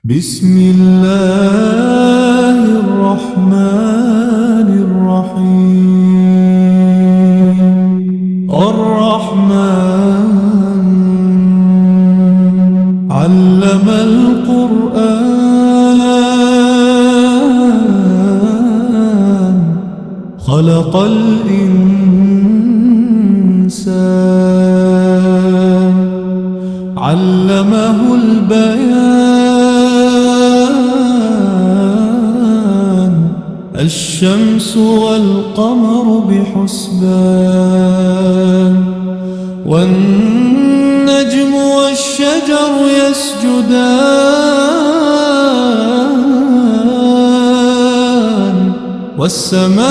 بسم الله الرحمن الرحيم. الرحمن علم القرآن خلق الإنسان علمه البيان الشمس والقمر بحسبان والنجم والشجر يسجدان والسماء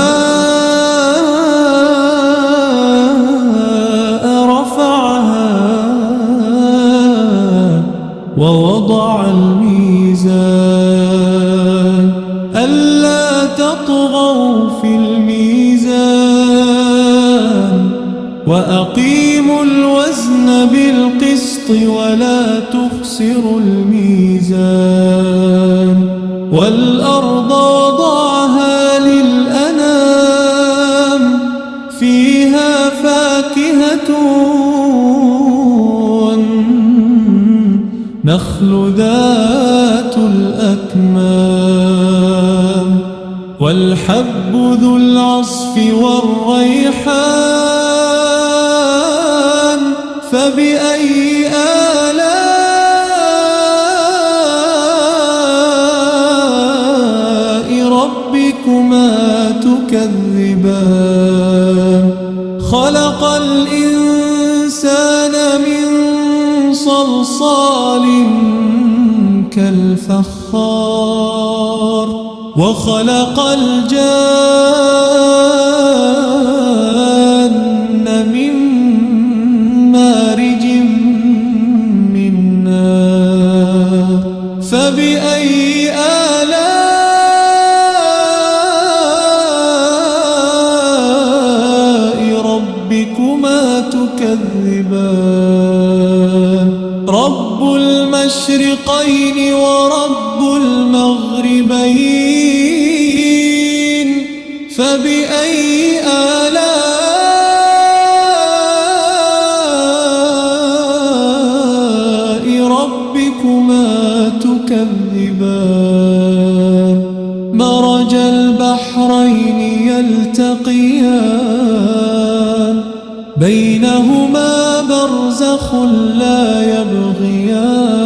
رفعها ووضع الميزان ألا تطغوا في الميزان وأقيموا الوزن بالقسط ولا تخسروا الميزان والأرض وضعها للأنام فيها فاكهة والنخل ذات الأكمام والحب ذو العصف والريحان فبأي آلاء ربكما تكذبان خلق الإنسان من صلصال كالفخار وخلق الجان من مارج من نار فبأي آلاء ربكما تكذبان رب المشرقين ورب المغربين فبأي آلاء ربكما تكذبان مرج البحرين يلتقيان بينهما برزخ لا يبغيان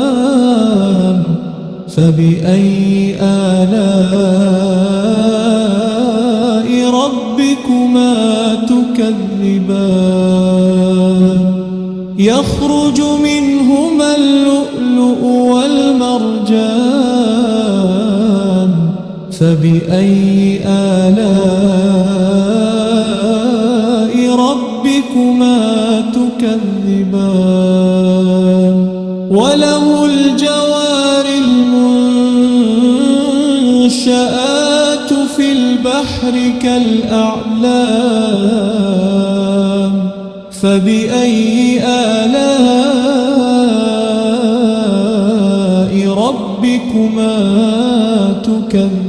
فبأي آلاء ربكما تكذبان يخرج منهما اللؤلؤ والمرجان فبأي آلاء ربكما تكذبان وله الجوار المنشآت في البحر كالأعلام فبأي آلاء ربكما تكذبان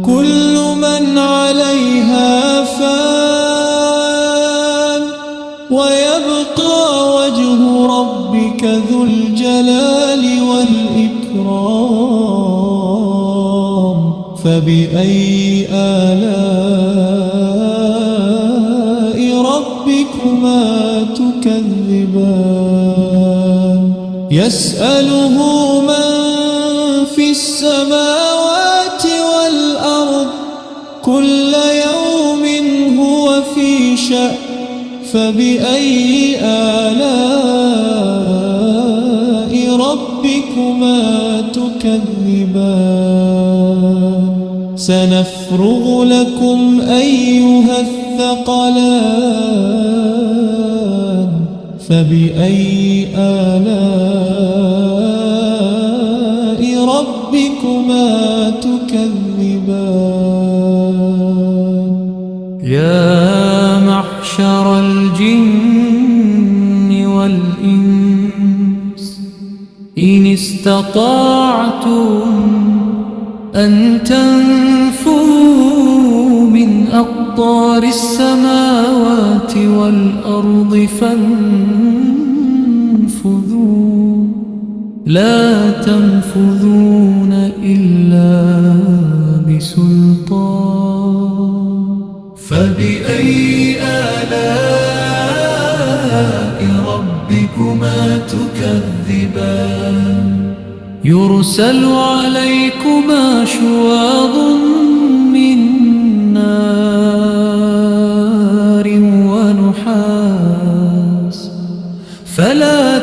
كل من عليها فان ويبقى وجه ربك ذو الجلال والإكرام فبأي آلاء ربكما تكذبان يسأله من في السماوات والأرض كل يوم هو في شأن فبأي آلاء ربكما تكذبان سنفرغ لكم أيها الثقلان فبأي آلاء ربكما تكذبان يا معشر الجن والإنس إن استطعتم أن تنفذوا من أقطار السماوات والأرض فانفذوا لا تنفذون إلا بسلطان فبأي آلاء ربكما تكذبان يرسل عليكما شواظ من نار ونحاس فلا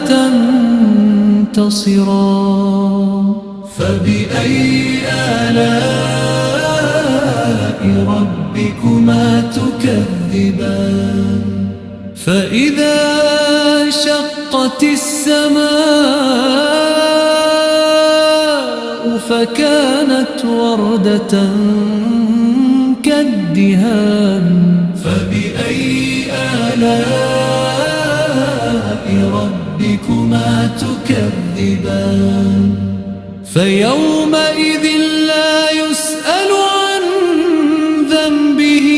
تنتصران فبأي آلاء ربكما تكذبان فإذا انشقت السماء فكانت وردة كالدهان فبأي آلاء ربكما تكذبان فيومئذ لا يسأل عن ذنبه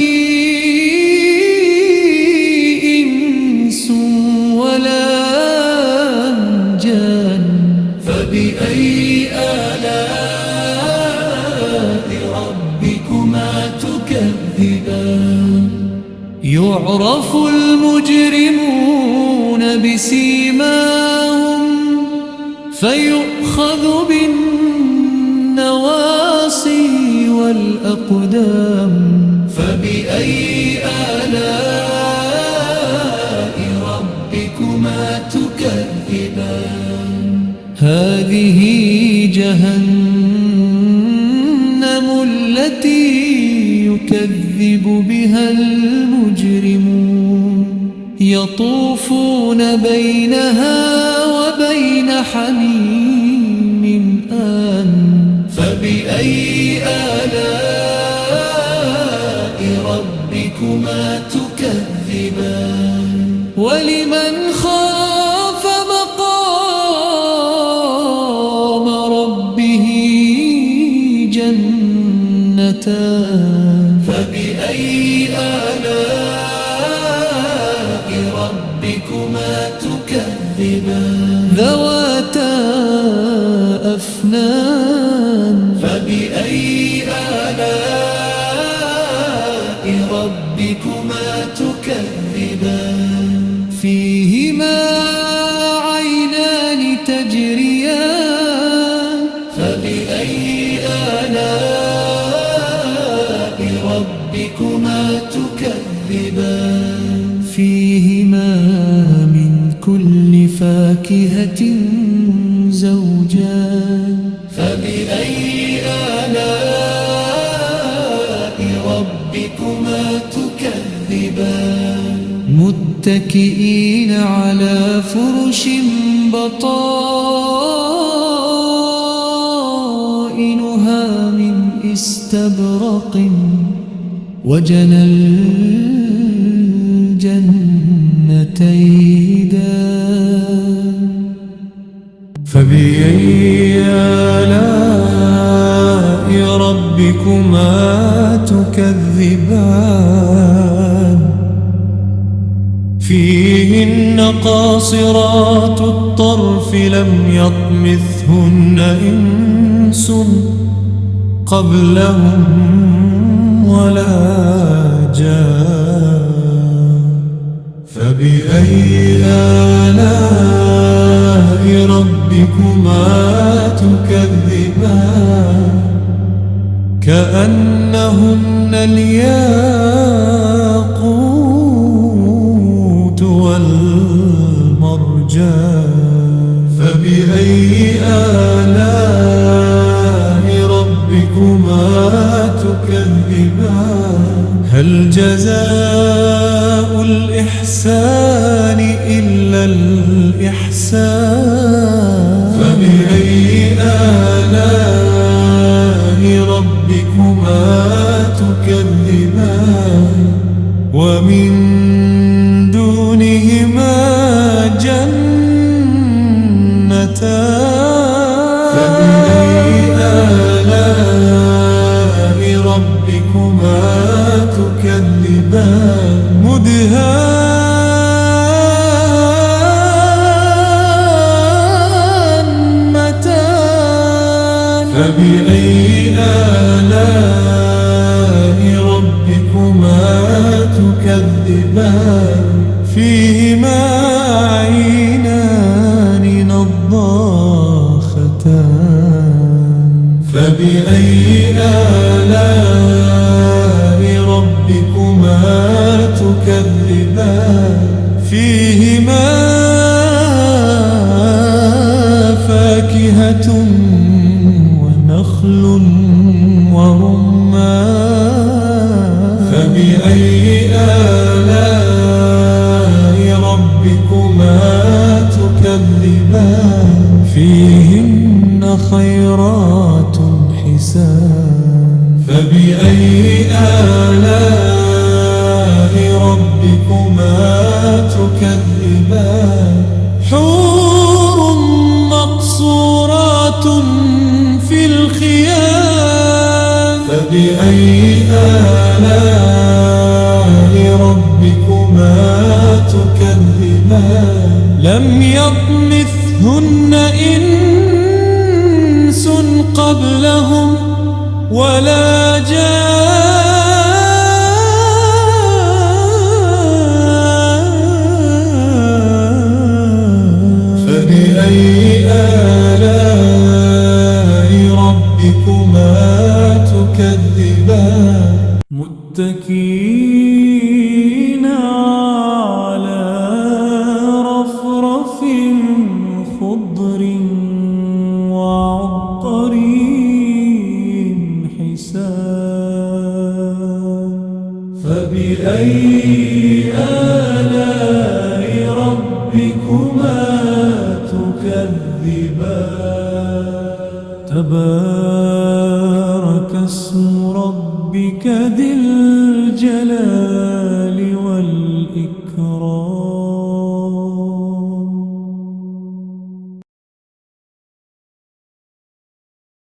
إنس ولا جان فبأي آلاء ربكما تكذبان يعرف المجرمون بسيماهم فيؤخذ بالنواصي والأقدام فبأي آلاء ربكما تكذبان هذه جهنم التي يكذب بها المجرمون يطوفون بينها وبين حميم آن فبأي آلاء ربكما تكذبان ولمن خاف مقام ربه جنتان فبأي آلاء ربكما تكذبان ذواتا أفنان فبأي آلاء ربكما تكذبان فيهما عينان تجريان فبأي آلاء ربكما تكذبان فيهما من كل فاكهة زوجان فبأي آلاء ربكما تكذبان متكئين على فرش بطائنها من استبرق وجنى الجنتين دان فبأي آلاء ربكما تكذبان فيهن قاصرات الطرف لم يطمثهن إنس قبلهم ولا جان فبأي آلاء ربكما تكذبان كأنهن الياقوت والمرجان فبأي آلاء ربكما تكذبان هل جزاء الإحسان إلا الإحسان فبأي آلاء ربكما تكذبان ومن دونهما جنتان فبأي آلاء ربكما تكذبان مدهامتان فبأي آلاء ربكما تكذبان فيهما عينان نضاختان فبأي آلاء ربكما تكذبان فيهما فاكهة ونخل ورمان فبأي آلاء ربكما تكذبان فيهن خيرات حسان فبأي آلاء ربكما تكذبان حور مقصورات في الخيام فبأي آلاء ربكما تكذبان لم يطمثهن إنس قبلهم ولا جان فبأي آلاء ربكما تكذبان متكئين على رفرف خضر وعبقري حسان فبأي آلاء ربكما تكذبان تبارك اسم ربك ذي